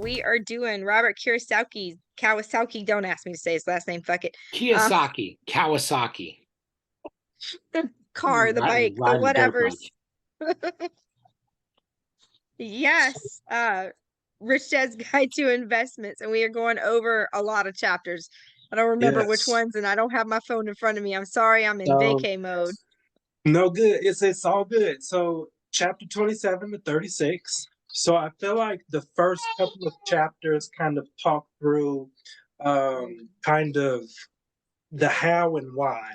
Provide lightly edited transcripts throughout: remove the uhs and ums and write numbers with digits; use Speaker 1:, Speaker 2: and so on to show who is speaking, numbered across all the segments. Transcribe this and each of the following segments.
Speaker 1: we are doing Robert Kiyosaki. Don't ask me to say his last name. Fuck it.
Speaker 2: Kawasaki.
Speaker 1: The car, the bike, the whatevers. Yes. Rich Dad's Guide to Investments, and we are going over a lot of chapters. I don't remember which ones, and I don't have my phone in front of me. I'm sorry, I'm in vacay mode.
Speaker 3: No good. It's all good. So chapter 27 to 36. So I feel like the first couple of chapters kind of talk through kind of the how and why.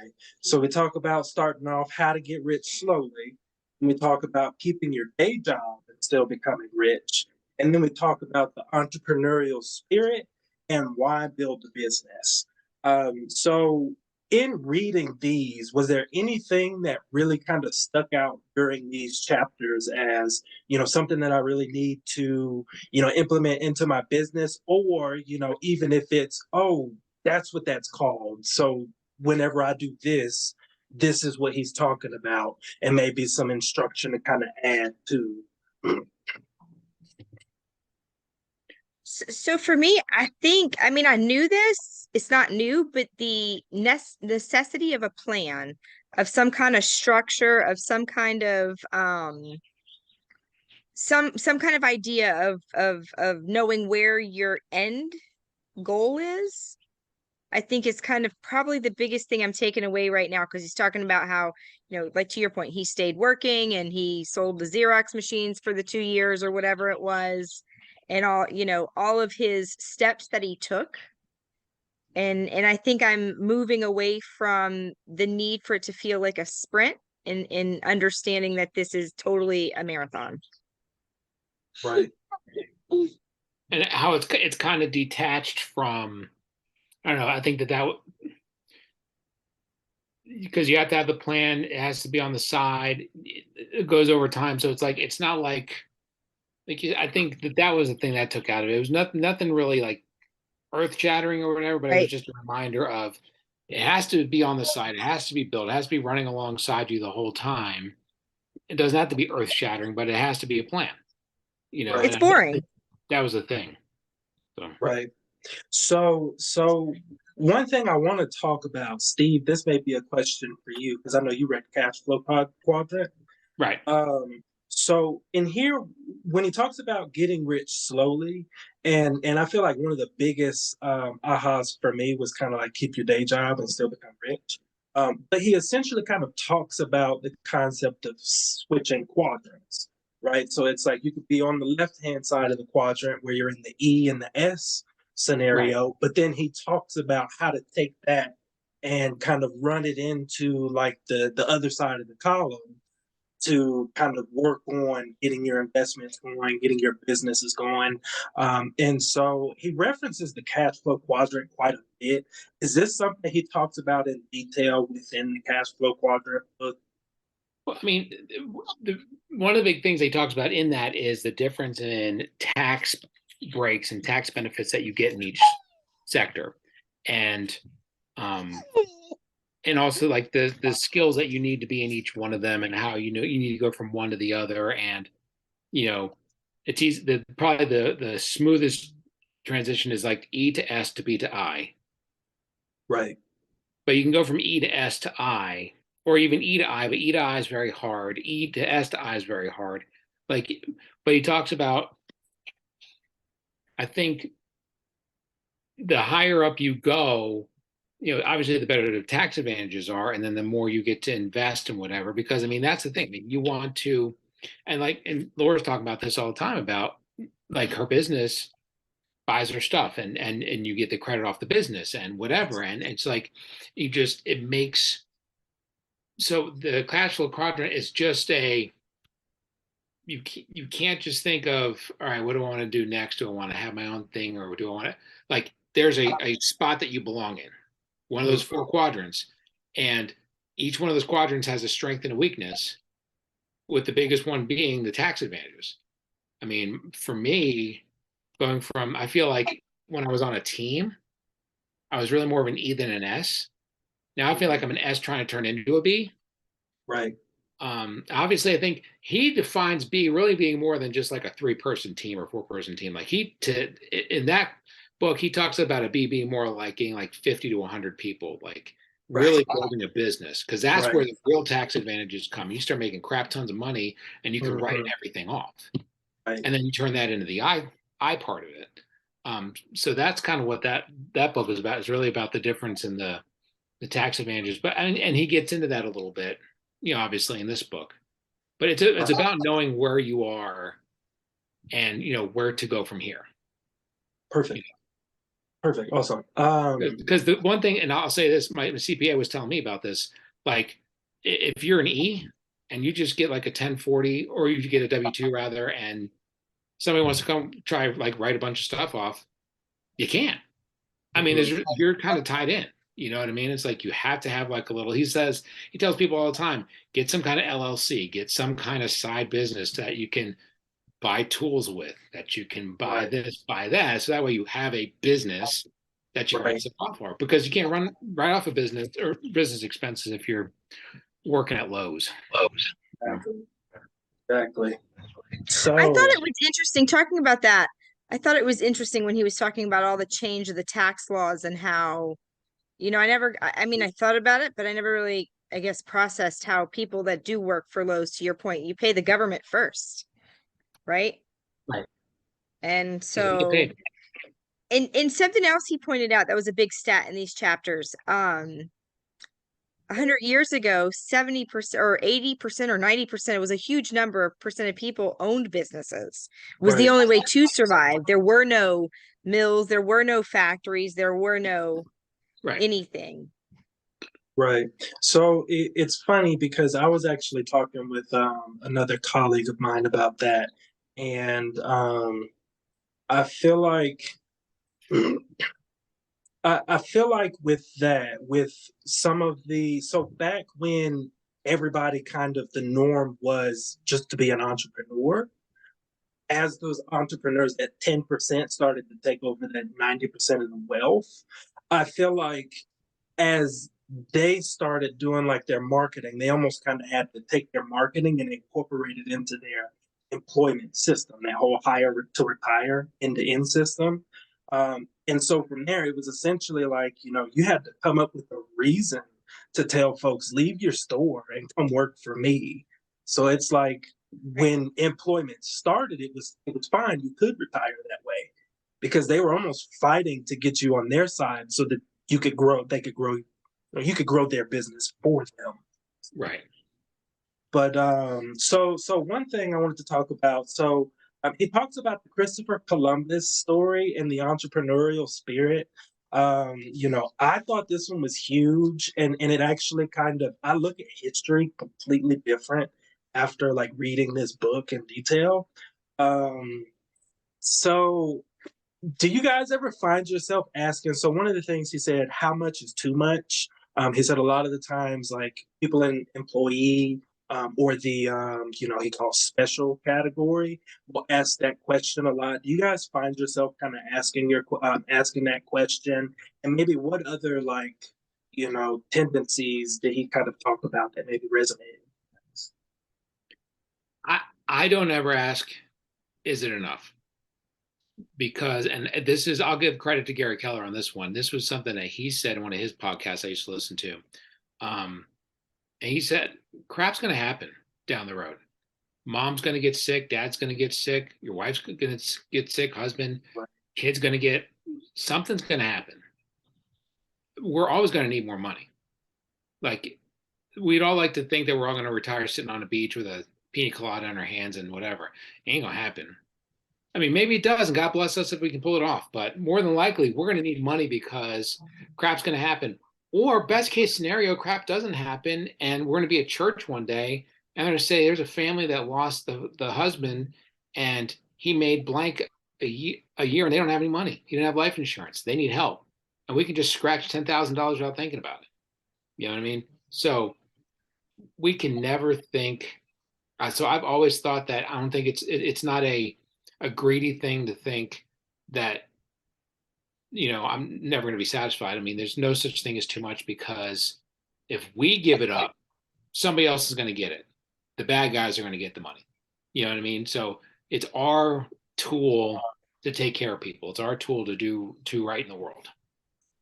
Speaker 3: So we talk about starting off how to get rich slowly. And we talk about keeping your day job and still becoming rich. And then we talk about the entrepreneurial spirit and why build a business. So in reading these, was there anything that really kind of stuck out during these chapters as, something that I really need to, implement into my business? Or, even if it's, oh, that's what that's called. So whenever I do this, this is what he's talking about, and maybe some instruction to kind of add to.
Speaker 1: So for me, I knew this, it's not new, but the necessity of a plan, of some kind of structure, of some kind of some kind of idea of knowing where your end goal is. I think it's kind of probably the biggest thing I'm taking away right now, because he's talking about how, like to your point, he stayed working and he sold the Xerox machines for the 2 years or whatever it was, and all of his steps that he took. And I think I'm moving away from the need for it to feel like a sprint, and understanding that this is totally a marathon.
Speaker 3: Right.
Speaker 2: And how it's kind of detached from, I don't know, I think that because you have to have the plan, it has to be on the side, it goes over time. So it's not like I think that was the thing that took out of it. It was nothing really like earth shattering or whatever, but it was just a reminder of, it has to be on the side, it has to be built, it has to be running alongside you the whole time. It doesn't have to be earth shattering, but it has to be a plan.
Speaker 1: It's boring.
Speaker 2: That was the thing. So.
Speaker 3: Right. So one thing I want to talk about, Steve, this may be a question for you, because I know you read Cash Flow Quadrant.
Speaker 2: Right.
Speaker 3: So in here, when he talks about getting rich slowly, and I feel like one of the biggest ahas for me was kind of like keep your day job and still become rich. But he essentially kind of talks about the concept of switching quadrants, right? So it's like you could be on the left-hand side of the quadrant where you're in the E and the S scenario, right. But then he talks about how to take that and kind of run it into like the other side of the column to kind of work on getting your investments going, getting your businesses going. And so he references the cash flow quadrant quite a bit. Is this something he talks about in detail within the cash flow quadrant book?
Speaker 2: Well, I mean, one of the big things he talks about in that is the difference in tax breaks and tax benefits that you get in each sector. And also like the skills that you need to be in each one of them, and how you need to go from one to the other. And it's easy. Probably the smoothest transition is like E to S to B to I.
Speaker 3: Right.
Speaker 2: But you can go from E to S to I, or even E to I, but E to I is very hard. E to S to I is very hard. But he talks about, I think the higher up you go, obviously the better the tax advantages are, and then the more you get to invest and whatever. Because I mean, that's the thing. I mean, you want to, and Laura's talking about this all the time about like her business buys her stuff, and you get the credit off the business and whatever, and it's like it makes, so the cash flow quadrant is just you can't just think of, all right, what do I want to do next? Do I want to have my own thing, or do I want to, like, there's a spot that you belong in, one of those 4 quadrants, and each one of those quadrants has a strength and a weakness, with the biggest one being the tax advantages. I mean, for me, I feel like when I was on a team, I was really more of an E than an S. Now I feel like I'm an S trying to turn into a B.
Speaker 3: Right.
Speaker 2: Obviously, I think he defines really being more than just like a 3-person team or 4-person team. Like in that book, he talks about a B being more like getting like 50 to 100 people, like really
Speaker 3: Right.
Speaker 2: building a business, because that's
Speaker 3: Right.
Speaker 2: where the real tax advantages come. You start making crap tons of money, and you can write
Speaker 3: Mhm.
Speaker 2: everything off,
Speaker 3: Right.
Speaker 2: and then you turn that into the I part of it. So that's kind of what that book is about. It's really about the difference in the tax advantages, but and he gets into that a little bit, obviously in this book. But it's about knowing where you are and where to go from here.
Speaker 3: Perfect. Perfect. Awesome.
Speaker 2: Because the one thing, and I'll say this, my CPA was telling me about this, like if you're an E and you just get like a 1040, or you get a W-2 rather, and somebody wants to come try like write a bunch of stuff off, you can't. I mean, you're kind of tied in. You know what I mean? It's like you have to have like a little. He tells people all the time, get some kind of LLC, get some kind of side business that you can buy tools with, that you can buy
Speaker 3: Right.
Speaker 2: this, buy that. So that way you have a business that you can write
Speaker 3: Right.
Speaker 2: stuff off for, because you can't right off a business or business expenses if you're working at Lowe's.
Speaker 3: Exactly.
Speaker 1: I
Speaker 3: So
Speaker 1: thought it was interesting talking about that. I thought it was interesting when he was talking about all the change of the tax laws and how, I mean, I thought about it, but I never really, I guess, processed how people that do work for Lowe's, to your point, you pay the government first, right?
Speaker 2: Right.
Speaker 1: And
Speaker 2: Yeah, you get
Speaker 1: so,
Speaker 2: paid.
Speaker 1: and something else he pointed out that was a big stat in these chapters. 100 years ago, 70% or 80% or 90%, it was a huge number of percent of people owned businesses. It was the
Speaker 3: right.
Speaker 1: only way to survive. There were no mills, there were no factories, there were no
Speaker 2: Right.
Speaker 1: anything.
Speaker 3: Right. So it's funny because I was actually talking with another colleague of mine about that, and I feel like I feel like with that, with some of the so back when everybody kind of the norm was just to be an entrepreneur, as those entrepreneurs at 10% started to take over that 90% of the wealth, I feel like as they started doing like their marketing, they almost kind of had to take their marketing and incorporate it into their employment system, that whole hire to retire end to end system. And so from there, it was essentially like, you had to come up with a reason to tell folks, leave your store and come work for me. So it's like when employment started, it was fine. You could retire that way because they were almost fighting to get you on their side so that you could grow, they could grow, or you could grow their business for them.
Speaker 2: Right.
Speaker 3: But so one thing I wanted to talk about. So he talks about the Christopher Columbus story and the entrepreneurial spirit. I thought this one was huge, and it actually kind of I look at history completely different after like reading this book in detail. Um, so do you guys ever find yourself asking? So one of the things he said, how much is too much? He said a lot of the times, like people in employee or the he calls special category will ask that question a lot. Do you guys find yourself kind of asking that question, and maybe what other like tendencies did he kind of talk about that maybe resonated?
Speaker 2: I don't ever ask, is it enough? Because, and this is, I'll give credit to Gary Keller on this one. This was something that he said in one of his podcasts I used to listen to. And he said, crap's going to happen down the road. Mom's going to get sick. Dad's going to get sick. Your wife's going to get sick. Husband, kid's going to get, something's going to happen. We're always going to need more money. Like, we'd all like to think that we're all going to retire sitting on a beach with a pina colada in our hands and whatever. It ain't going to happen. I mean, maybe it does, and God bless us if we can pull it off. But more than likely, we're going to need money because crap's going to happen. Or best case scenario, crap doesn't happen, and we're going to be at church one day, and they're going to say there's a family that lost the husband, and he made blank a year, and they don't have any money. He didn't have life insurance. They need help, and we can just scratch $10,000 without thinking about it. You know what I mean? So we can never think. So I've always thought that I don't think it's not a greedy thing to think that I'm never going to be satisfied. I mean, there's no such thing as too much, because if we give it up, somebody else is going to get it. the bad guys are going to get the money. You know what I mean? So it's our tool to take care of people. It's our tool to do right in the world.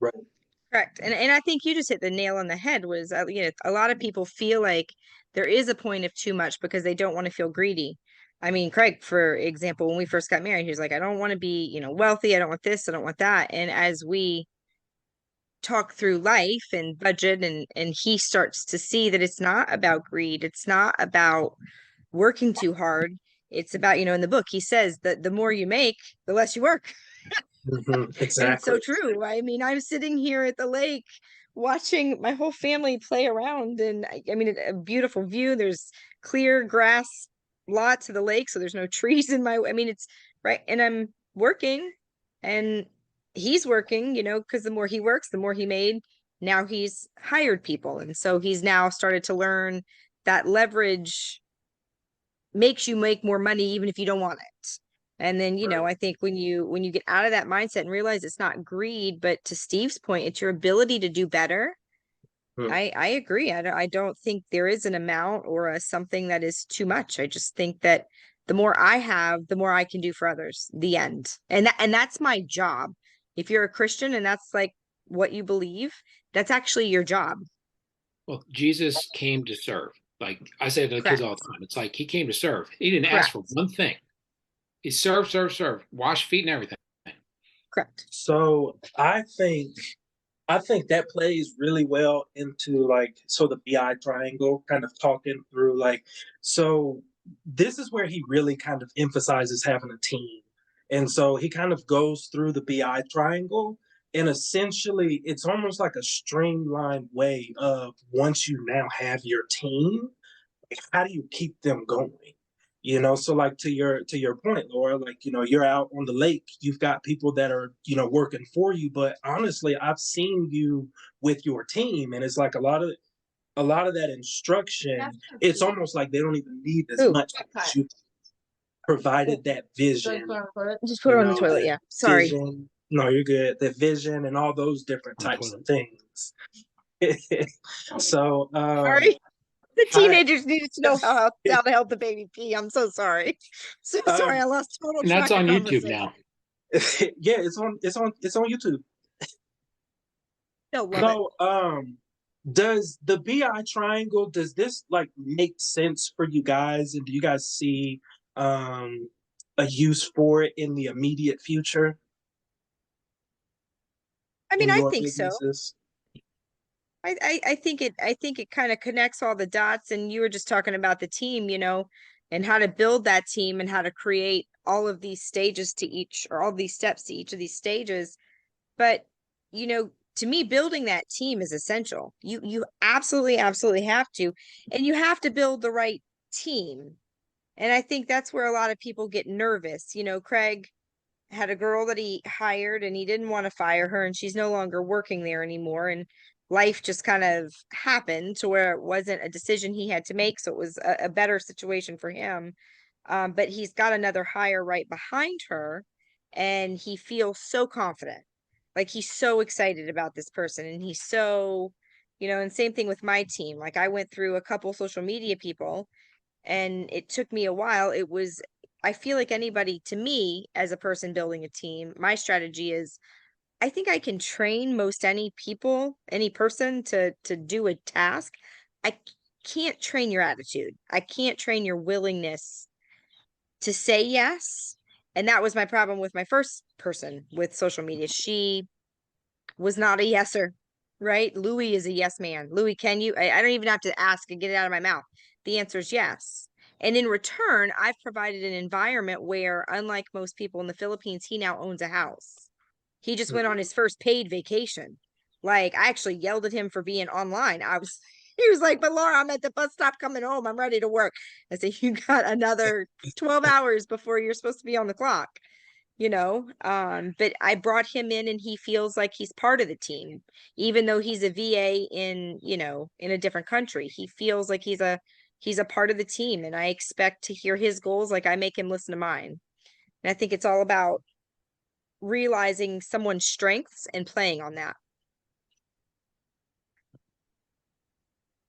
Speaker 3: Right.
Speaker 1: Correct. And I think you just hit the nail on the head was, you know, a lot of people feel like there is a point of too much because they don't want to feel greedy. I mean, Craig, for example, when we first got married, he was like, I don't want to be, you know, wealthy. I don't want this. I don't want that. And as we talk through life and budget and he starts to see that it's not about greed. It's not about working too hard. It's about, you know, in the book, he says that the more you make, the less you work. And it's so
Speaker 3: Exactly.
Speaker 1: true. I mean, I'm sitting here at the lake watching my whole family play around, and I mean, a beautiful view. There's clear grass lot to the lake, so there's no trees in my, I mean, it's right. And I'm working and he's working, you know, because the more he works, the more he made. Now he's hired people. And so he's now started to learn that leverage makes you make more money even if you don't want it. And then, you know,
Speaker 3: Right.
Speaker 1: I think when you get out of that mindset and realize it's not greed, but to Steve's point, it's your ability to do better.
Speaker 3: Hmm.
Speaker 1: I agree. I don't think there is an amount or a something that is too much. I just think that the more I have, the more I can do for others. The end. And that's my job. If you're a Christian and that's like what you believe, that's actually your job.
Speaker 2: Well, Jesus came to serve. Like I say to the kids
Speaker 1: Correct.
Speaker 2: all the time, it's like he came to serve. He didn't ask
Speaker 1: Correct.
Speaker 2: for one thing. He served, served, served, wash feet and everything.
Speaker 1: Correct.
Speaker 3: So I think that plays really well into like so the BI triangle, kind of talking through like so this is where he really kind of emphasizes having a team. And so he kind of goes through the BI triangle and essentially it's almost like a streamlined way of once you now have your team, like, how do you keep them going? So like to your point, Laura, like you're out on the lake, you've got people that are working for you, but honestly, I've seen you with your team, and it's like a lot of that instruction. It's almost like they don't even need as
Speaker 1: Ooh,
Speaker 3: much because you provided that vision.
Speaker 1: just put it on the toilet.
Speaker 3: The
Speaker 1: Yeah. Sorry.
Speaker 3: vision. No, you're good. The vision and all those different
Speaker 2: On the
Speaker 3: types of
Speaker 2: toilet.
Speaker 3: things. So
Speaker 1: Sorry. The
Speaker 3: I
Speaker 1: teenagers needed to know how to help the baby pee. I'm so sorry. So sorry.
Speaker 3: um
Speaker 1: I lost total
Speaker 2: And that's
Speaker 1: track of
Speaker 2: on YouTube
Speaker 1: conversation.
Speaker 2: now.
Speaker 3: yeah, it's on YouTube.
Speaker 1: They'll love it.
Speaker 3: So does the BI triangle, does this like make sense for you guys, and do you guys see um a use for it in the immediate future
Speaker 1: I mean,
Speaker 3: in
Speaker 1: I
Speaker 3: your
Speaker 1: think so.
Speaker 3: businesses?
Speaker 1: I think it kind of connects all the dots. And you were just talking about the team, you know, and how to build that team and how to create all of these stages to each, or all these steps to each of these stages. But, you know, to me, building that team is essential. You absolutely have to, and you have to build the right team. And I think that's where a lot of people get nervous. You know, Craig had a girl that he hired and he didn't want to fire her, and she's no longer working there anymore. And life just kind of happened to where it wasn't a decision he had to make. So it was a better situation for him. But he's got another hire right behind her, and he feels so confident. Like he's so excited about this person, and he's so, you know, and same thing with my team. Like I went through a couple social media people and it took me a while. I feel like anybody, to me as a person building a team, my strategy is I think I can train most any person to do a task. I can't train your attitude. I can't train your willingness to say yes. And that was my problem with my first person with social media. She was not a yeser, right? Louis is a yes man. Louis, can you? I don't even have to ask and get it out of my mouth. The answer is yes. And in return, I've provided an environment where, unlike most people in the Philippines, he now owns a house. He just went on his first paid vacation. Like, I actually yelled at him for being online. He was like, but Laura, I'm at the bus stop coming home. I'm ready to work. I said, you got another 12 hours before you're supposed to be on the clock, you know. But I brought him in and he feels like he's part of the team, even though he's a VA in, you know, in a different country. He feels like he's a part of the team, and I expect to hear his goals like I make him listen to mine. And I think it's all about realizing someone's strengths and playing on that.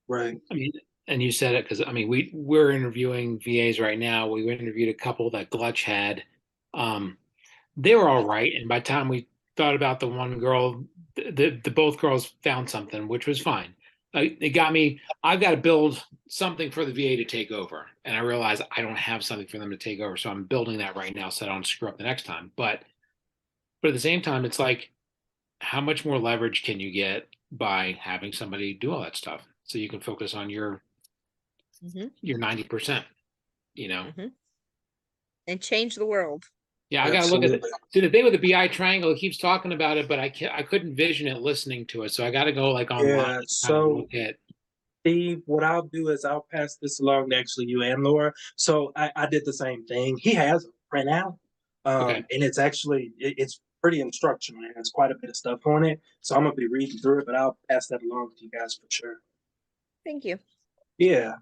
Speaker 3: Right.
Speaker 2: I mean, and you said it because I mean we're interviewing VAs right now. We interviewed a couple that Glutch had. Um, they were all right, and by the time we thought about the one girl, the both girls found something, which was fine. It got me. I've got to build something for the VA to take over, and I realize I don't have something for them to take over, so I'm building that right now so I don't screw up the next time. But at the same time, it's like, how much more leverage can you get by having somebody do all that stuff so you can focus on your 90%, you know?
Speaker 1: And change the world.
Speaker 2: Yeah, I gotta look at it. See, the thing with the BI triangle, it keeps talking about it, but I couldn't vision it listening to it. So I gotta go like online
Speaker 3: Yeah,
Speaker 2: and kind of
Speaker 3: so
Speaker 2: look at.
Speaker 3: Steve, what I'll do is I'll pass this along to actually you and Laura. So I did the same thing. He has a printout,
Speaker 2: Okay.
Speaker 3: and it's actually it's pretty instructional. It has quite a bit of stuff on it. So I'm gonna be reading through it, but I'll pass that along to you guys for sure.
Speaker 1: Thank you.
Speaker 3: Yeah.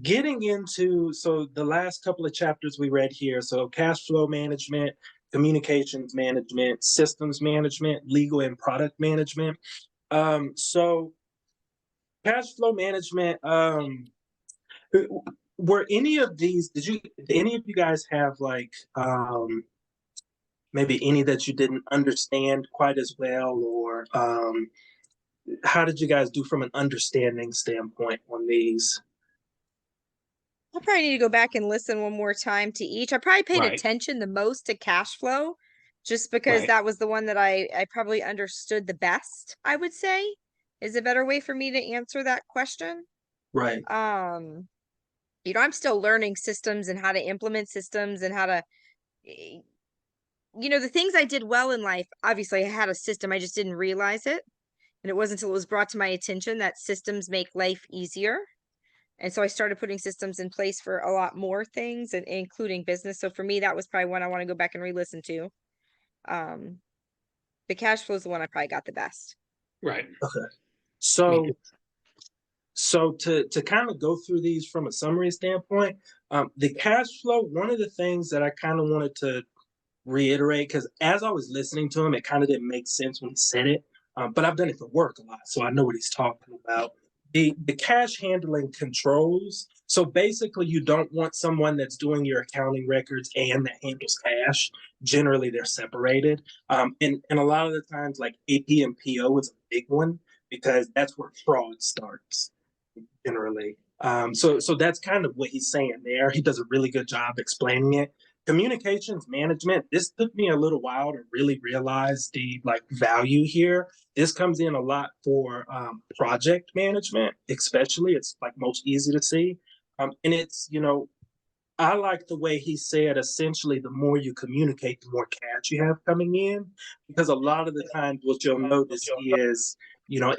Speaker 3: Getting into the last couple of chapters we read here. So cash flow management, communications management, systems management, legal and product management. So cash flow management. Were any of these? Did any of you guys have like maybe any that you didn't understand quite as well, or how did you guys do from an understanding standpoint on these?
Speaker 1: I'll probably need to go back and listen one more time to each. I probably paid
Speaker 2: Right.
Speaker 1: attention the most to cash flow, just because
Speaker 2: Right.
Speaker 1: that was the one that I probably understood the best, I would say, is a better way for me to answer that question.
Speaker 3: Right.
Speaker 1: I'm still learning systems and how to implement systems and how to, eh, the things I did well in life. Obviously, I had a system, I just didn't realize it. And it wasn't until it was brought to my attention that systems make life easier. And so I started putting systems in place for a lot more things, and including business. So for me, that was probably one I want to go back and re-listen to. Um, the cash flow is the one I probably got the best.
Speaker 2: Right.
Speaker 3: Okay. So to kind of go through these from a summary standpoint, the cash flow, one of the things that I kind of wanted to reiterate, because as I was listening to him, it kind of didn't make sense when he said it. But I've done it for work a lot, so I know what he's talking about. The cash handling controls. So basically, you don't want someone that's doing your accounting records and that handles cash. Generally, they're separated. And a lot of the times, like AP and PO is a big one because that's where fraud starts generally. So that's kind of what he's saying there. He does a really good job explaining it. Communications management. This took me a little while to really realize the like value here. This comes in a lot for project management, especially. It's like most easy to see, and it's I like the way he said essentially the more you communicate, the more cash you have coming in. Because a lot of the times what you'll notice is,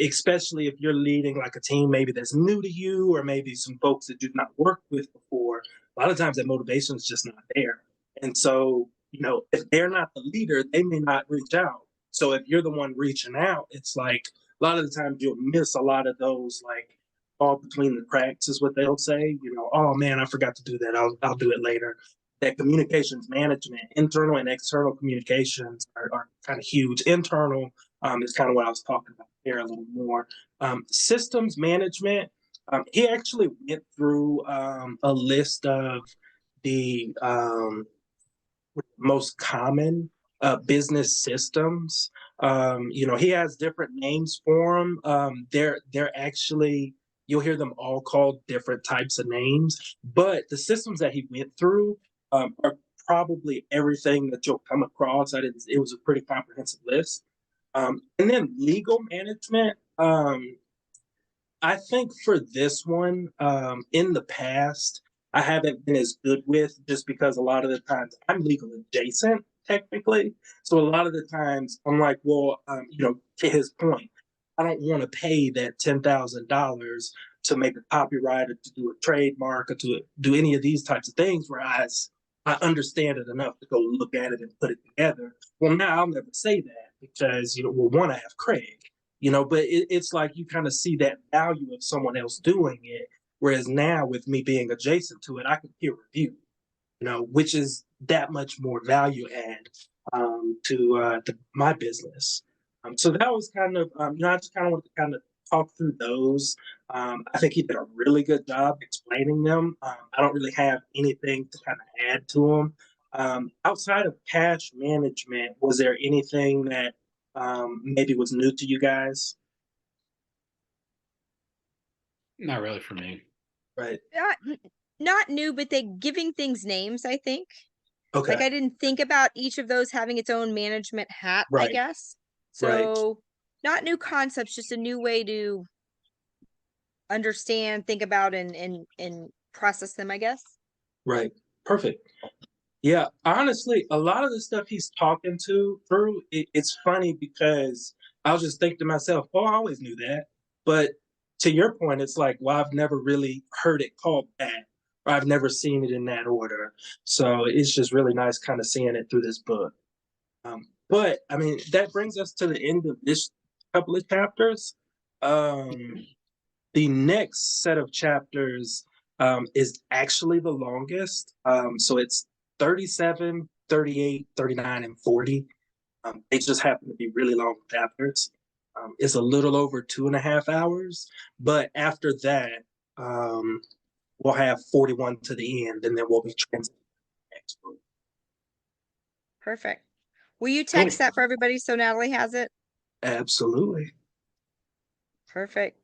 Speaker 3: especially if you're leading like a team maybe that's new to you, or maybe some folks that you've not worked with before, a lot of times that motivation is just not there. And so, if they're not the leader, they may not reach out. So if you're the one reaching out, it's like a lot of the times you'll miss a lot of those like all between the cracks is what they'll say. Oh man, I forgot to do that. I'll do it later. That communications management, internal and external communications are kind of huge. Internal is kind of what I was talking about here a little more. Systems management. He actually went through a list of the most common business systems. He has different names for them. They're actually, you'll hear them all called different types of names, but the systems that he went through are probably everything that you'll come across. It was a pretty comprehensive list. And then legal management. I think for this one, in the past, I haven't been as good with, just because a lot of the times I'm legal adjacent technically. So a lot of the times I'm like, well, to his point, I don't want to pay that $10,000 to make a copyright or to do a trademark or to do any of these types of things. Whereas I understand it enough to go look at it and put it together. Well, now I'll never say that because, well, one, I have Craig, but it's like you kind of see that value of someone else doing it. Whereas now with me being adjacent to it, I can peer review, which is that much more value add to my business. So that was kind of, I just kind of wanted to kind of talk through those. I think he did a really good job explaining them. I don't really have anything to kind of add to them. Outside of cash management, was there anything that maybe was new to you guys?
Speaker 2: Not really for me.
Speaker 3: Right.
Speaker 1: Not new, but they giving things names, I think.
Speaker 3: Okay.
Speaker 1: Like I didn't think about each of those having its own management hat, I
Speaker 3: Right.
Speaker 1: guess.
Speaker 3: Right.
Speaker 1: So not new concepts, just a new way to understand, think about, and process them, I guess.
Speaker 3: Right. Perfect. Yeah, honestly, a lot of the stuff he's talking to through, it's funny because I'll just think to myself, "Oh, I always knew that." But to your point, it's like, well, I've never really heard it called that, or I've never seen it in that order. So it's just really nice kind of seeing it through this book. But I mean, that brings us to the end of this couple of chapters. The next set of chapters is actually the longest. So it's 37, 38, 39, and 40. They just happen to be really long chapters. It's a little over 2.5 hours. But after that, we'll have 41 to the end, and then we'll be transitioning to the next book.
Speaker 1: Perfect. Will you
Speaker 3: Cool.
Speaker 1: text that for everybody so Natalie has it?
Speaker 3: Absolutely.
Speaker 1: Perfect.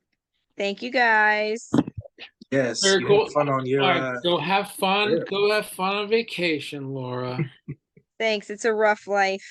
Speaker 1: Thank you guys.
Speaker 3: Yes.
Speaker 2: Very
Speaker 3: You
Speaker 2: cool.
Speaker 3: have fun on your
Speaker 2: All right, go have fun.
Speaker 3: trip.
Speaker 2: Go have fun on vacation, Laura.
Speaker 1: Thanks. It's a rough life.